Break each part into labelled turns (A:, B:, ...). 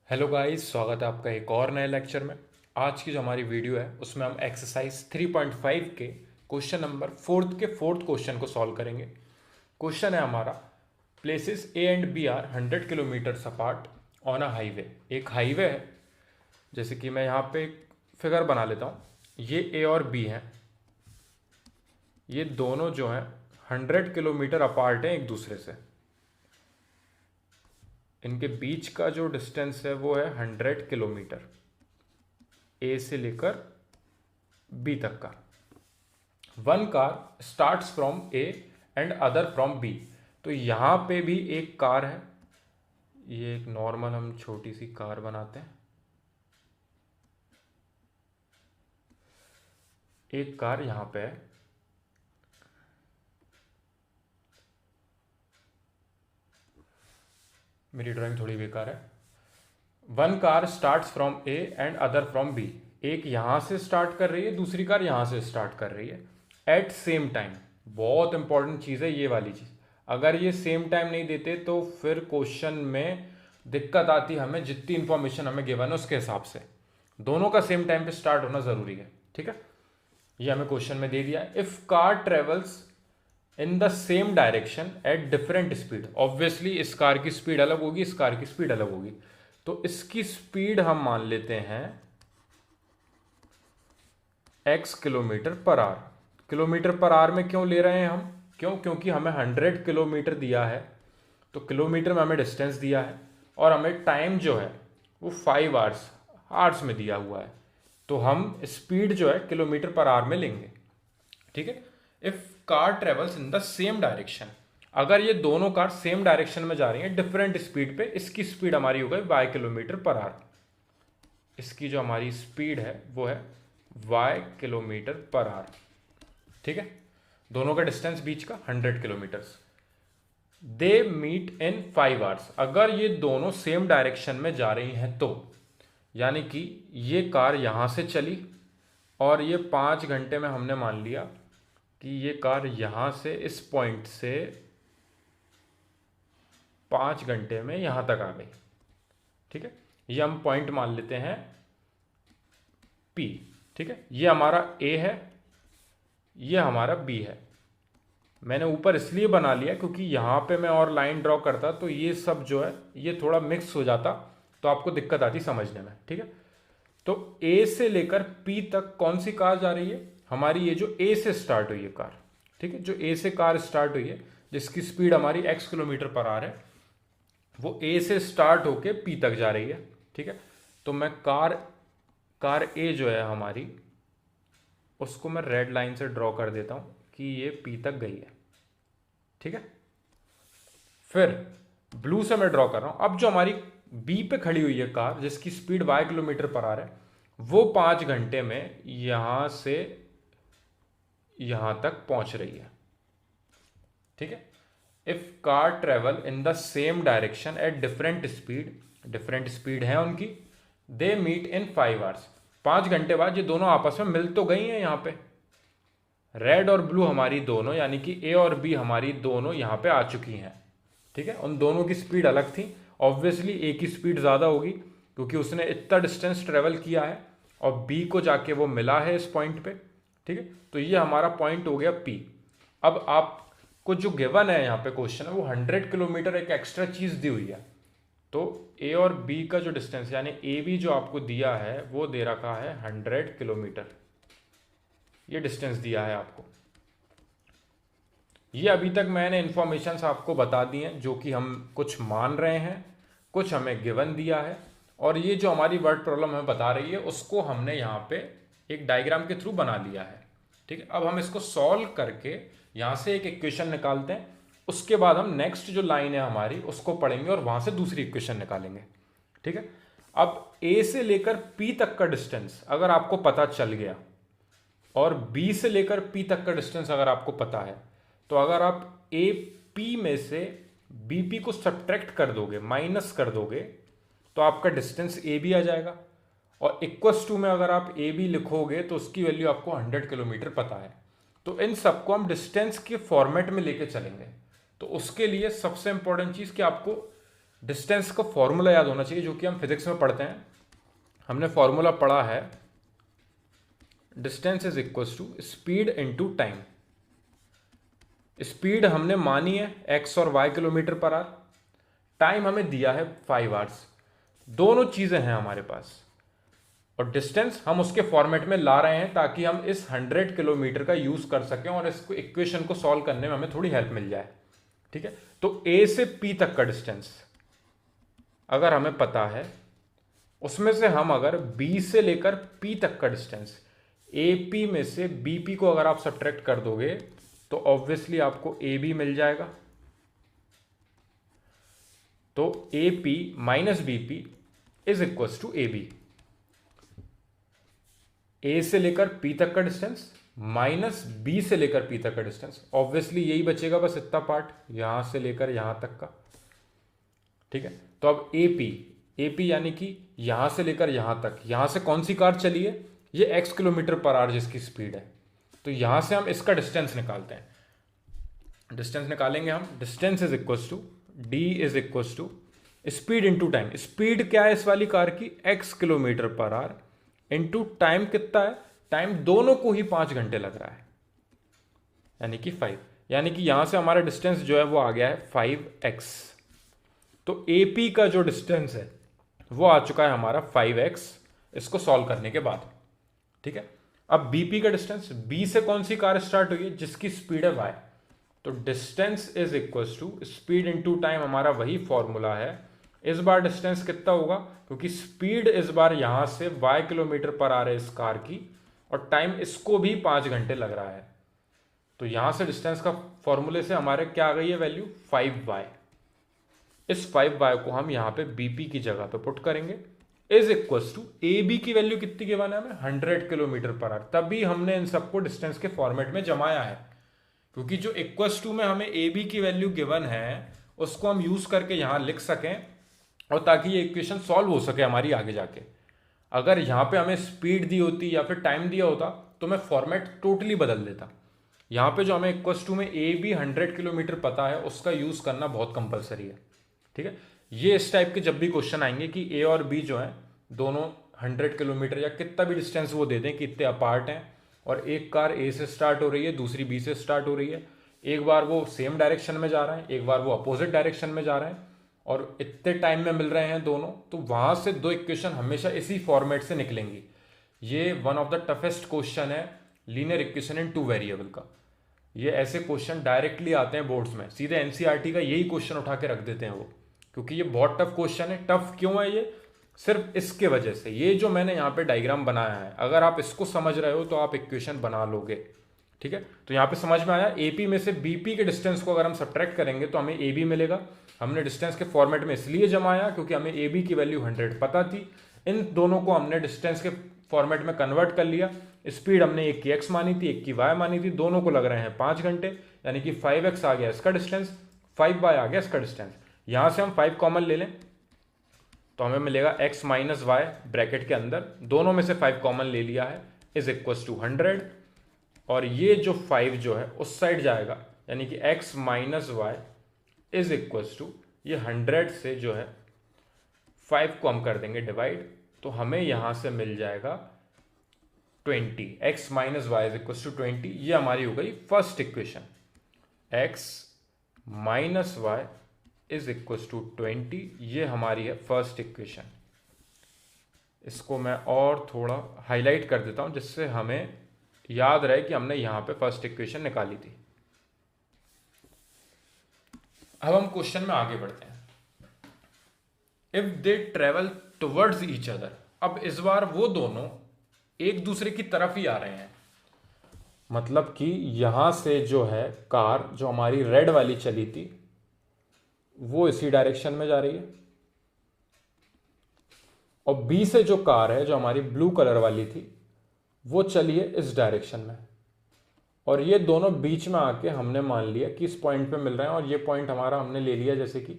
A: Hello guys, स्वागत है आपका एक और नए लेक्चर में। आज की जो हमारी वीडियो है उसमें हम एक्सरसाइज 3.5 के क्वेश्चन नंबर फोर्थ क्वेश्चन को सॉल्व करेंगे। क्वेश्चन है हमारा, places A and B are 100 kilometre apart on a highway. एक हाईवे है, जैसे कि मैं यहाँ पे एक फिगर बना लेता हूँ। ये ए और बी हैं, ये दोनों जो हैं 100 किलोमीटर अपार्ट हैं एक दूसरे से। इनके बीच का जो डिस्टेंस है वो है 100 किलोमीटर, ए से लेकर बी तक का। One car starts from A and other from B. तो यहां पे भी एक कार है, ये एक नॉर्मल हम छोटी सी कार बनाते हैं। एक कार यहां पे है, मेरी ड्राइंग थोड़ी बेकार है। One car starts from A and other from B. एक यहां से स्टार्ट कर रही है, दूसरी कार यहां से स्टार्ट कर रही है एट सेम टाइम। बहुत इंपॉर्टेंट चीज़ है ये वाली चीज़। अगर ये सेम टाइम नहीं देते तो फिर क्वेश्चन में दिक्कत आती हमें, जितनी इंफॉर्मेशन हमें गिवन है उसके हिसाब से। दोनों का सेम टाइम पे स्टार्ट होना ज़रूरी है, ठीक है। ये हमें क्वेश्चन में दे दिया, if car travels in the same direction at different speed. Obviously इस कार की स्पीड अलग होगी, इस कार की स्पीड अलग होगी। तो इसकी स्पीड हम मान लेते हैं x kilometre per our. Kilometre per our में क्यों ले रहे हैं हम? क्योंकि हमें 100 किलोमीटर दिया है, तो किलोमीटर में हमें डिस्टेंस दिया है और हमें टाइम जो है वो 5 आवर्स में दिया हुआ है। तो हम स्पीड जो है किलोमीटर पर आवर में लेंगे, ठीक है। If car travels in the same direction, अगर ये दोनों कार सेम डायरेक्शन में जा रही हैं डिफरेंट स्पीड पे, इसकी स्पीड हमारी हो गई y किलोमीटर पर आवर। इसकी जो हमारी स्पीड है वो है y किलोमीटर पर आवर, ठीक है। दोनों का डिस्टेंस बीच का 100 kilometre. They meet in 5 hours. अगर ये दोनों सेम डायरेक्शन में जा रही हैं तो, यानी कि ये कार यहां से चली और ये 5 घंटे में हमने मान लिया कि ये कार यहां से इस पॉइंट से 5 घंटे में यहां तक आ गई, ठीक है। ये हम पॉइंट मान लेते हैं P, ठीक है। ये हमारा A है, ये हमारा B है। मैंने ऊपर इसलिए बना लिया क्योंकि यहां पे मैं और लाइन ड्रॉ करता तो ये सब जो है ये थोड़ा मिक्स हो जाता, तो आपको दिक्कत आती समझने में, ठीक है। तो A से लेकर P तक कौन सी कार जा रही है हमारी? ये जो A से स्टार्ट हुई है कार, ठीक है। जो A से कार स्टार्ट हुई है, जिसकी स्पीड हमारी x किलोमीटर पर आवर है, वो A से स्टार्ट होके P तक जा रही है, ठीक है। तो मैं कार A जो है हमारी, उसको मैं रेड लाइन से ड्रॉ कर देता हूं कि ये P तक गई है, ठीक है। फिर ब्लू से मैं ड्रॉ कर रहा हूं। अब जो हमारी B पे खड़ी हुई है कार, जिसकी speed y kilometre per our है, वो 5 घंटे में यहां से यहां तक पहुंच रही है, ठीक है। If car travel in the same direction at different speed है उनकी, दे मीट इन 5 आवर्स। 5 घंटे बाद ये दोनों आपस में मिल तो गई हैं यहां पे। रेड और ब्लू हमारी दोनों, यानी कि ए और बी हमारी दोनों यहां पे आ चुकी हैं, ठीक है। उन दोनों की स्पीड अलग थी। ऑब्वियसली ए की स्पीड ज़्यादा होगी क्योंकि उसने इतना डिस्टेंस ट्रेवल किया है और बी को जाके वो मिला है इस पॉइंट पे, ठीक है। तो ये हमारा पॉइंट हो गया पी। अब आपको जो गिवन है यहाँ पे क्वेश्चन है वो 100 किलोमीटर एक एक्स्ट्रा चीज़ दी हुई है। तो ए और बी का जो डिस्टेंस, यानी ए बी जो आपको दिया है वो दे रखा है 100 किलोमीटर। ये डिस्टेंस दिया है आपको। ये अभी तक मैंने इंफॉर्मेशन आपको बता दी हैं, जो कि हम कुछ मान रहे हैं, कुछ हमें गिवन दिया है, और ये जो हमारी वर्ड प्रॉब्लम हमें बता रही है उसको हमने यहाँ पे एक डायग्राम के थ्रू बना लिया है, ठीक है। अब हम इसको सॉल्व करके यहाँ से एक इक्वेशन निकालते हैं। उसके बाद हम नेक्स्ट जो लाइन है हमारी उसको पढ़ेंगे और वहां से दूसरी इक्वेशन निकालेंगे, ठीक है। अब ए से लेकर पी तक का डिस्टेंस अगर आपको पता चल गया और बी से लेकर पी तक का डिस्टेंस अगर आपको पता है, तो अगर आप ए पी में से बी पी को सब्ट्रैक्ट कर दोगे, माइनस कर दोगे, तो आपका डिस्टेंस ए बी आ जाएगा। और इक्वस टू में अगर आप ए बी लिखोगे तो उसकी वैल्यू आपको 100 किलोमीटर पता है। तो इन सबको हम डिस्टेंस के फॉर्मेट में लेके चलेंगे। तो उसके लिए सबसे इंपॉर्टेंट चीज़ कि आपको डिस्टेंस का फॉर्मूला याद होना चाहिए जो कि हम फिजिक्स में पढ़ते हैं। हमने फॉर्मूला पढ़ा है distance is equals to speed into time. Speed हमने मानी है x और y kilometre per hour, time हमें दिया है 5 आवर्स। दोनों चीजें हैं हमारे पास और डिस्टेंस हम उसके फॉर्मेट में ला रहे हैं ताकि हम इस 100 किलोमीटर का यूज कर सकें और इसको इक्वेशन को सॉल्व करने में हमें थोड़ी हेल्प मिल जाए। ठीक है, तो A से P तक का डिस्टेंस अगर हमें पता है, उसमें से हम अगर B से लेकर P तक का डिस्टेंस, AP में से BP को अगर आप सब्ट्रैक्ट कर दोगे तो ऑब्वियसली आपको AB मिल जाएगा। तो AP minus BP is equals to AB। A से लेकर P तक का डिस्टेंस माइनस B से लेकर P तक का डिस्टेंस, ऑब्वियसली यही बचेगा, बस इतना पार्ट यहां से लेकर यहां तक का। ठीक है, तो अब AP यानी कि यहां से लेकर यहां तक, यहां से कौन सी कार चली है, ये x किलोमीटर पर आवर जिसकी स्पीड है, तो यहां से हम इसका डिस्टेंस निकालते हैं। डिस्टेंस निकालेंगे हम, distance is equals to d is equals to speed into time. Speed क्या है इस वाली कार की, x kilometre per hour, into time कितना है, टाइम दोनों को ही 5 घंटे लग रहा है, यानी कि 5, यानी कि यहां से हमारा डिस्टेंस जो है वो आ गया है 5x। तो AP का जो डिस्टेंस है वो आ चुका है हमारा 5x इसको सॉल्व करने के बाद। ठीक है, अब BP का डिस्टेंस, B से कौन सी कार स्टार्ट हुई है, जिसकी स्पीड है y, तो distance is equals to speed into time, हमारा वही फॉर्मूला है। इस बार डिस्टेंस कितना होगा, क्योंकि स्पीड इस बार यहां से y किलोमीटर पर आ रहे इस कार की और टाइम इसको भी 5 घंटे लग रहा है, तो यहां से डिस्टेंस का फॉर्मूले से हमारे क्या आ गई है वैल्यू 5y। इस 5y को हम यहां पे BP की जगह पे पुट करेंगे, इज इक्वल्स टू AB की वैल्यू कितनी गिवन है हमें, 100 किलोमीटर पर आवर। तभी हमने इन सबको डिस्टेंस के फॉर्मेट में जमाया है, क्योंकि जो इक्वल्स टू में हमें AB की वैल्यू गिवन है उसको हम यूज करके यहां लिख सकें और ताकि ये इक्वेशन सॉल्व हो सके हमारी आगे जाके। अगर यहां पे हमें स्पीड दी होती या फिर टाइम दिया होता तो मैं फॉर्मेट टोटली बदल देता। यहां पे जो हमें इक्वल्स टू में AB 100 किलोमीटर पता है उसका यूज करना बहुत कंपलसरी है। ठीक है, ये इस टाइप के जब भी क्वेश्चन आएंगे कि A और B जो है दोनों 100 किलोमीटर या कितना भी डिस्टेंस वो दे दें कि इतने अपार्ट हैं और एक कार A से स्टार्ट हो रही है दूसरी B से स्टार्ट हो रही है, एक बार वो सेम डायरेक्शन में जा रहे हैं एक बार वो अपोजिट डायरेक्शन में जा रहे हैं और इतने टाइम में मिल रहे हैं दोनों, तो वहां से दो इक्वेशन हमेशा इसी फॉर्मेट से निकलेंगी। ये one of the toughest question है लीनियर इक्वेशन इन 2 वेरिएबल का। ये ऐसे क्वेश्चन डायरेक्टली आते हैं बोर्ड्स में, सीधे एनसीईआरटी का यही क्वेश्चन उठा के रख देते हैं वो, क्योंकि ये बहुत टफ क्वेश्चन है। टफ क्यों है ये, सिर्फ इसके वजह से। ये जो मैंने यहाँ पे डायग्राम बनाया है, अगर आप इसको समझ रहे हो तो आप इक्वेशन बना लोगे। ठीक है, तो यहाँ पे समझ में आया, AP में से BP के डिस्टेंस को अगर हम सब्ट्रैक्ट करेंगे तो हमें AB मिलेगा। हमने डिस्टेंस के फॉर्मेट में इसलिए जमाया क्योंकि हमें AB की वैल्यू 100 पता थी। इन दोनों को हमने डिस्टेंस के फॉर्मेट में कन्वर्ट कर लिया। स्पीड हमने एक की x मानी थी एक की y मानी थी, दोनों को लग रहे हैं 5 घंटे, यानी कि 5x आ गया इसका डिस्टेंस, 5y आ गया इसका डिस्टेंस। यहां से हम 5 कॉमन ले लें तो हमें मिलेगा x माइनस वाई ब्रैकेट के अंदर, दोनों में से 5 कॉमन ले लिया है, इज इक्वल्स टू 100। और ये जो 5 जो है उस साइड जाएगा, यानी कि x minus Y is equals to ये 100 से जो है 5 को हम कर देंगे डिवाइड, तो हमें यहां से मिल जाएगा 20। x minus Y is equals to 20, ये हमारी हो गई first equation. x minus Y is equals to 20, ये हमारी है फर्स्ट इक्वेशन। इसको मैं और थोड़ा हाईलाइट कर देता हूं जिससे हमें याद रहे कि हमने यहां पे फर्स्ट इक्वेशन निकाली थी। अब हम क्वेश्चन में आगे बढ़ते हैं। If they travel towards each other, अब इस बार वो दोनों एक दूसरे की तरफ ही आ रहे हैं, मतलब कि यहां से जो है कार जो हमारी रेड वाली चली थी वो इसी डायरेक्शन में जा रही है, और बी से जो कार है जो हमारी ब्लू कलर वाली थी वो चली है इस डायरेक्शन में, और ये दोनों बीच में आके हमने मान लिया कि इस पॉइंट पे मिल रहे हैं, और ये पॉइंट हमारा हमने ले लिया जैसे कि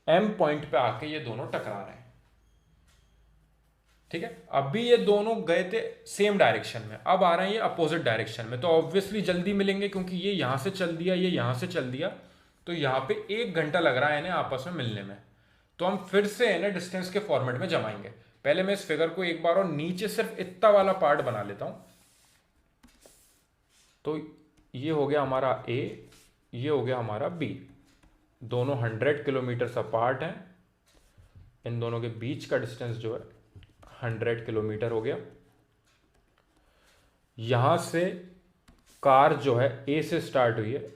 A: एम पॉइंट पे आके ये दोनों टकरा रहे हैं। ठीक है, अभी ये दोनों गए थे सेम डायरेक्शन में, अब आ रहे हैं ये अपोजिट डायरेक्शन में, तो ऑब्वियसली जल्दी मिलेंगे क्योंकि ये यहां से चल दिया ये यहां से चल दिया, तो यहाँ पे 1 घंटा लग रहा है इन्हें आपस में मिलने में। तो हम फिर से इन्हें डिस्टेंस के फॉर्मेट में जमाएंगे। पहले मैं इस फिगर को एक बार और नीचे सिर्फ इतना वाला पार्ट बना लेता हूं। तो ये हो गया हमारा ए, ये हो गया हमारा बी। दोनों 100 किलोमीटर अपार्ट हैं। इन दोनों के बीच का डिस्टेंस जो है 100 किलोमीटर हो गया। यहां से कार जो है ए से स्टार्ट हुई है,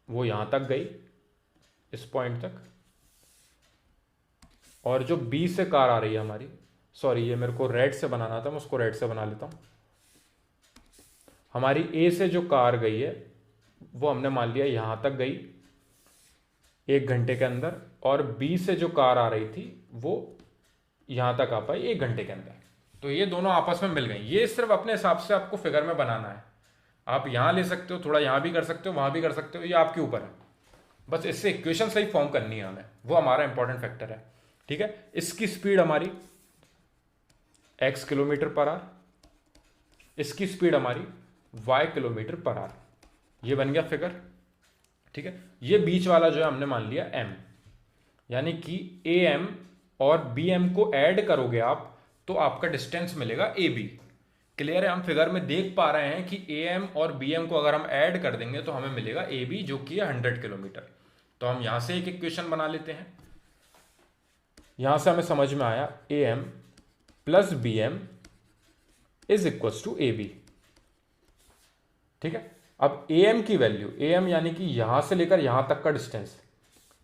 A: वो यहां तक गई, इस पॉइंट तक। और जो बी से कार आ रही है हमारी, सॉरी ये मेरे को रेड से बनाना था, मैं उसको रेड से बना लेता हूं। हमारी ए से जो कार गई है वो हमने मान लिया यहां तक गई 1 घंटे के अंदर, और बी से जो कार आ रही थी वो यहां तक आ पाई 1 घंटे के अंदर। तो ये दोनों आपस में मिल गई। ये सिर्फ अपने हिसाब से आपको फिगर में बनाना है। आप यहां ले सकते हो, थोड़ा यहां भी कर सकते हो, वहां भी कर सकते हो, ये आपके ऊपर है। बस इससे इक्वेशन सही फॉर्म करनी है हमें, वो हमारा इंपॉर्टेंट फैक्टर है। ठीक है, इसकी स्पीड हमारी x किलोमीटर पर आवर, इसकी स्पीड हमारी y किलोमीटर पर आवर। ये बन गया फिगर। ठीक है, ये बीच वाला जो है हमने मान लिया m, यानी कि am और bm को ऐड करोगे आप तो आपका डिस्टेंस मिलेगा ab। क्लियर है, हम फिगर में देख पा रहे हैं कि am और bm को अगर हम ऐड कर देंगे तो हमें मिलेगा ab, जो कि है 100 किलोमीटर। तो हम यहां से एक इक्वेशन बना लेते हैं। यहां से हमें समझ में आया am plus bm is equal to ab। ठीक है, अब am की वैल्यू, am यानी कि यहां से लेकर यहां तक का डिस्टेंस,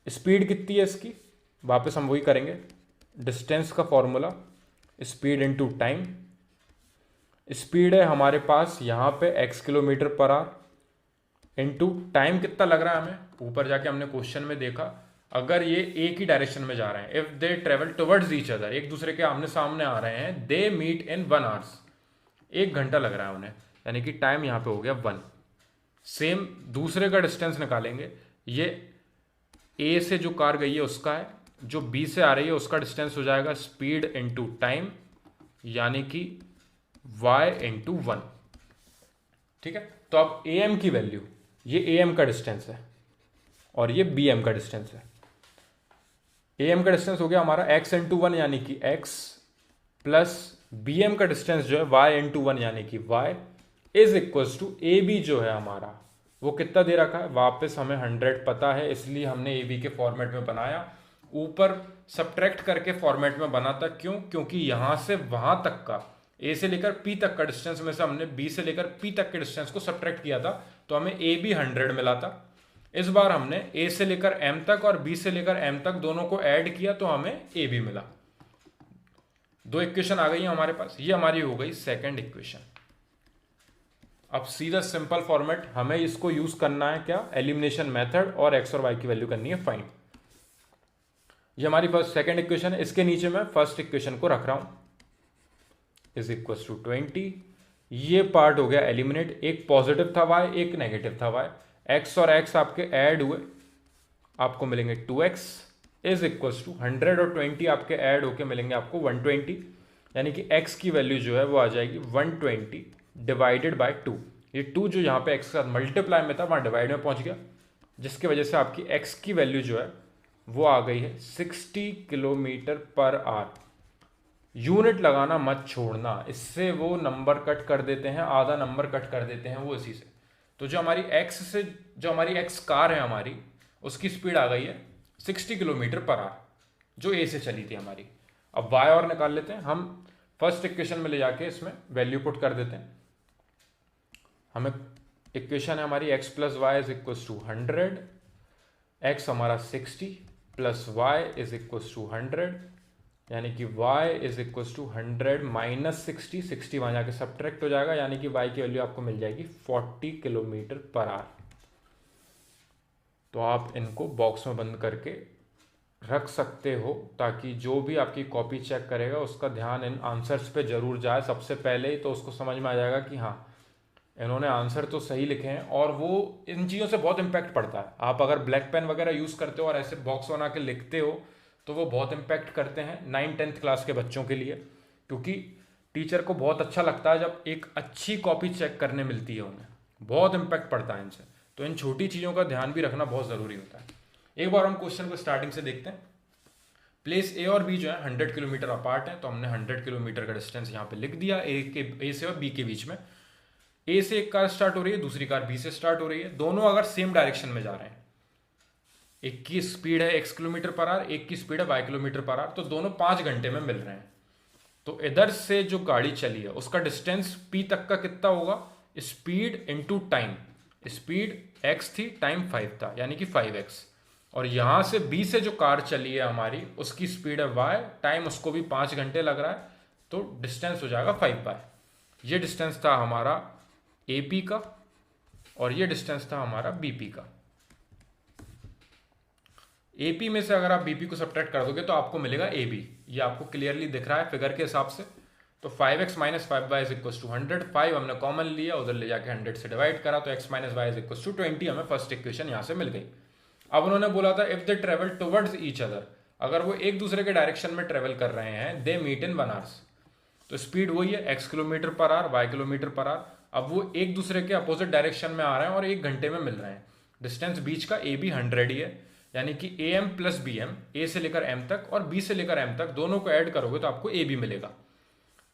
A: स्पीड कितनी है इसकी, वापस हम वही करेंगे। डिस्टेंस का formula speed into time. Speed है हमारे पास यहां पे x kilometre per our into time कितना लग रहा है हमें, ऊपर जाके हमने क्वेश्चन में देखा, अगर ये एक ही डायरेक्शन में जा रहे हैं, if they travel towards each other, एक दूसरे के आमने सामने आ रहे हैं, दे मीट इन 1 आवर्स, 1 घंटा लग रहा है उन्हें, यानी कि टाइम यहां पे हो गया 1। सेम दूसरे का डिस्टेंस निकालेंगे। ये ए से जो कार गई है उसका है, जो बी से आ रही है उसका डिस्टेंस हो जाएगा स्पीड इंटू टाइम, यानी कि y इंटू 1। ठीक है, तो अब am की वैल्यू, ये am का डिस्टेंस है और ये bm का डिस्टेंस है। am का डिस्टेंस हो गया हमारा x इंटू 1 यानी कि x, प्लस bm का डिस्टेंस जो है y इंटू 1 यानी कि y, is equal to ab जो है हमारा, वो कितना दे रखा है, वापस हमें 100 पता है, इसलिए हमने ab के फॉर्मेट में बनाया। ऊपर सब्ट्रैक्ट करके फॉर्मेट में बना था, क्यों, क्योंकि यहां से वहां तक का, a से लेकर p तक का डिस्टेंस में से हमने b से लेकर p तक के डिस्टेंस को सब्ट्रैक्ट किया था, तो हमें ab 100 मिला था। इस बार हमने a से लेकर m तक और b से लेकर m तक दोनों को ऐड किया तो हमें ab मिला। 2 इक्वेशन आ गई है हमारे पास, ये हमारी हो गई सेकंड इक्वेशन। अब सीधा सिंपल फॉर्मेट, हमें इसको यूज करना है क्या, एलिमिनेशन मेथड, और x और y की वैल्यू करनी है फाइंड। ये हमारी फर्स्ट सेकंड इक्वेशन है, इसके नीचे मैं फर्स्ट इक्वेशन को रख रहा हूं, इज इक्वल टू 20। ये पार्ट हो गया एलिमिनेट, एक पॉजिटिव था y, एक नेगेटिव था y, x और x आपके ऐड हुए, आपको मिलेंगे 2x, इज इक्वल टू 100 और 20 आपके ऐड होके मिलेंगे आपको 120, यानी कि x की वैल्यू जो है वो आ जाएगी 120 डिवाइडेड बाय 2। ये 2 जो यहाँ पे x के साथ मल्टीप्लाई में था वहां डिवाइड में पहुंच गया, जिसकी वजह से आपकी x की वैल्यू जो है वो आ गई है 60 किलोमीटर पर आवर। यूनिट लगाना मत छोड़ना, इससे वो नंबर कट कर देते हैं, आधा नंबर कट कर देते हैं वो इसी से। तो जो हमारी x से, जो हमारी x कार है हमारी, उसकी स्पीड आ गई है 60 किलोमीटर पर आवर, जो a से चली थी हमारी। अब y और निकाल लेते हैं हम, फर्स्ट इक्वेशन में ले जाके इसमें वैल्यू पुट कर देते हैं। हमें इक्वेशन है हमारी x plus Y is equal to 100, x हमारा 60 plus y is equal to 100, यानी कि y is equal to 100 minus 60, 60 वहां जाके सब्ट्रैक्ट हो जाएगा, यानी कि y की वैल्यू आपको मिल जाएगी 40 किलोमीटर पर आवर। तो आप इनको बॉक्स में बंद करके रख सकते हो, ताकि जो भी आपकी कॉपी चेक करेगा उसका ध्यान इन आंसर्स पे जरूर जाए सबसे पहले ही, तो उसको समझ में आ जाएगा कि हाँ इन्होंने आंसर तो सही लिखे हैं। और वो इन चीज़ों से बहुत इम्पैक्ट पड़ता है। आप अगर ब्लैक पेन वगैरह यूज़ करते हो और ऐसे बॉक्स बना के लिखते हो तो वो बहुत इम्पैक्ट करते हैं 9th-10th क्लास के बच्चों के लिए, क्योंकि टीचर को बहुत अच्छा लगता है जब एक अच्छी कॉपी चेक करने मिलती है उन्हें, बहुत इम्पैक्ट पड़ता है इनसे। तो इन छोटी चीज़ों का ध्यान भी रखना बहुत ज़रूरी होता है। एक बार हम क्वेश्चन को स्टार्टिंग से देखते हैं। प्लेस ए और बी जो है 100 किलोमीटर अपार्ट है, तो हमने 100 किलोमीटर का डिस्टेंस यहाँ पे लिख दिया ए से और बी के बीच में। ए से एक कार स्टार्ट हो रही है, दूसरी कार बी से स्टार्ट हो रही है, दोनों अगर सेम डायरेक्शन में जा रहे हैं, एक की स्पीड है x किलोमीटर पर आवर, एक की स्पीड है y किलोमीटर पर आवर, तो दोनों 5 घंटे में मिल रहे हैं। तो इधर से जो गाड़ी चली है उसका डिस्टेंस p तक का कितना होगा, speed into time. Speed x थी, टाइम 5 था, यानी कि 5x। और यहां से b से जो कार चली है हमारी, उसकी स्पीड है y, टाइम उसको भी 5 घंटे लग रहा है, तो डिस्टेंस हो जाएगा 5 बाय। ये डिस्टेंस था हमारा AP का और ये डिस्टेंस था हमारा BP का। AP में से अगर आप BP को सब्ट्रैक्ट कर दोगे तो आपको मिलेगा AB। ये आपको क्लियरली दिख रहा है फिगर के हिसाब से। तो 5x minus 5y is equal to 100। 5 हमने कॉमन लिया, उधर ले जाके 100 से डिवाइड करा, तो x minus Y is equal to 20। हमें फर्स्ट इक्वेशन यहाँ से मिल गई। अब उन्होंने बोला था if they travel towards each other, अगर वो एक दूसरे के डायरेक्शन में ट्रेवल कर रहे हैं, दे मीट इन 1 आवर्स। तो स्पीड वही है, x kilometre per our, y kilometre per our. अब वो एक दूसरे के अपोजिट डायरेक्शन में आ रहे हैं और 1 घंटे में मिल रहे हैं। डिस्टेंस बीच का AB 100 ही है, यानी कि AM प्लस BM, A से लेकर M तक और B से लेकर M तक दोनों को ऐड करोगे तो आपको AB मिलेगा।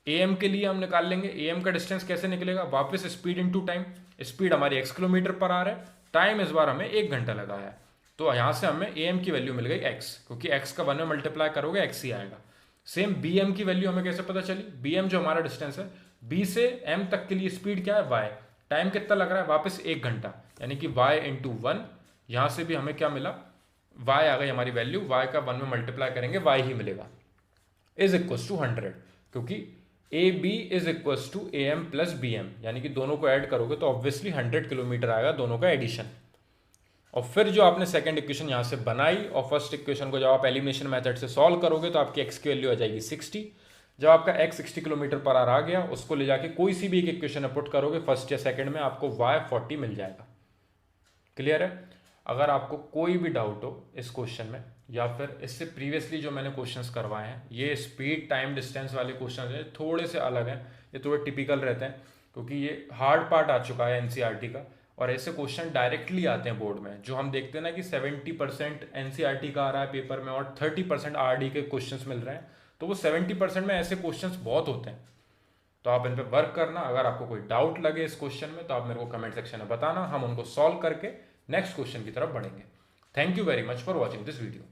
A: AM के लिए हम निकाल लेंगे, AM का डिस्टेंस कैसे निकलेगा, वापस स्पीड इनटू टाइम। स्पीड हमारी x किलोमीटर पर आवर है, टाइम इस बार हमें 1 घंटा लगा है, तो यहाँ से हमें AM की वैल्यू मिल गई x, क्योंकि x का 1 में मल्टीप्लाई करोगे x ही आएगा। सेम BM की वैल्यू हमें कैसे पता चली, BM जो हमारा डिस्टेंस है B से M तक के लिए स्पीड क्या है y, टाइम कितना लग रहा है, वापस 1 घंटा, यानी कि y इंटू 1। यहाँ से भी हमें क्या मिला, y आ गई हमारी वैल्यू, y का 1 में मल्टीप्लाई करेंगे y ही मिलेगा, इज इक्वल टू 100, क्योंकि AB is equal to AM plus BM, यानी कि दोनों को ऐड करोगे तो ऑब्वियसली 100 किलोमीटर आएगा दोनों का एडिशन। और फिर जो आपने सेकंड इक्वेशन यहाँ से बनाई और फर्स्ट इक्वेशन को जब आप एलिमिनेशन मेथड से सॉल्व करोगे तो आपकी x की वैल्यू आ जाएगी 60। जब आपका x 60 किलोमीटर पर आवर आ गया, उसको ले जाके कोई सी भी एक इक्वेशन में पुट करोगे फर्स्ट या सेकंड में, आपको y 40 मिल जाएगा। क्लियर है। अगर आपको कोई भी डाउट हो इस क्वेश्चन में या फिर इससे प्रीवियसली जो मैंने क्वेश्चंस करवाए हैं, ये स्पीड टाइम डिस्टेंस वाले क्वेश्चन हैं, थोड़े से अलग हैं, ये थोड़े टिपिकल रहते हैं, क्योंकि ये हार्ड पार्ट आ चुका है एनसीईआरटी का, और ऐसे क्वेश्चन डायरेक्टली आते हैं बोर्ड में। जो हम देखते हैं ना कि 70% एनसीईआरटी का आ रहा है पेपर में और 30% आरडी के क्वेश्चंस मिल रहे हैं, तो वो 70% में ऐसे क्वेश्चंस बहुत होते हैं। तो आप इन पे वर्क करना। अगर आपको कोई डाउट लगे इस क्वेश्चन में तो आप मेरे को कमेंट सेक्शन में बताना, हम उनको सॉल्व करके नेक्स्ट क्वेश्चन की तरफ बढ़ेंगे। Thank you very much for watching this video.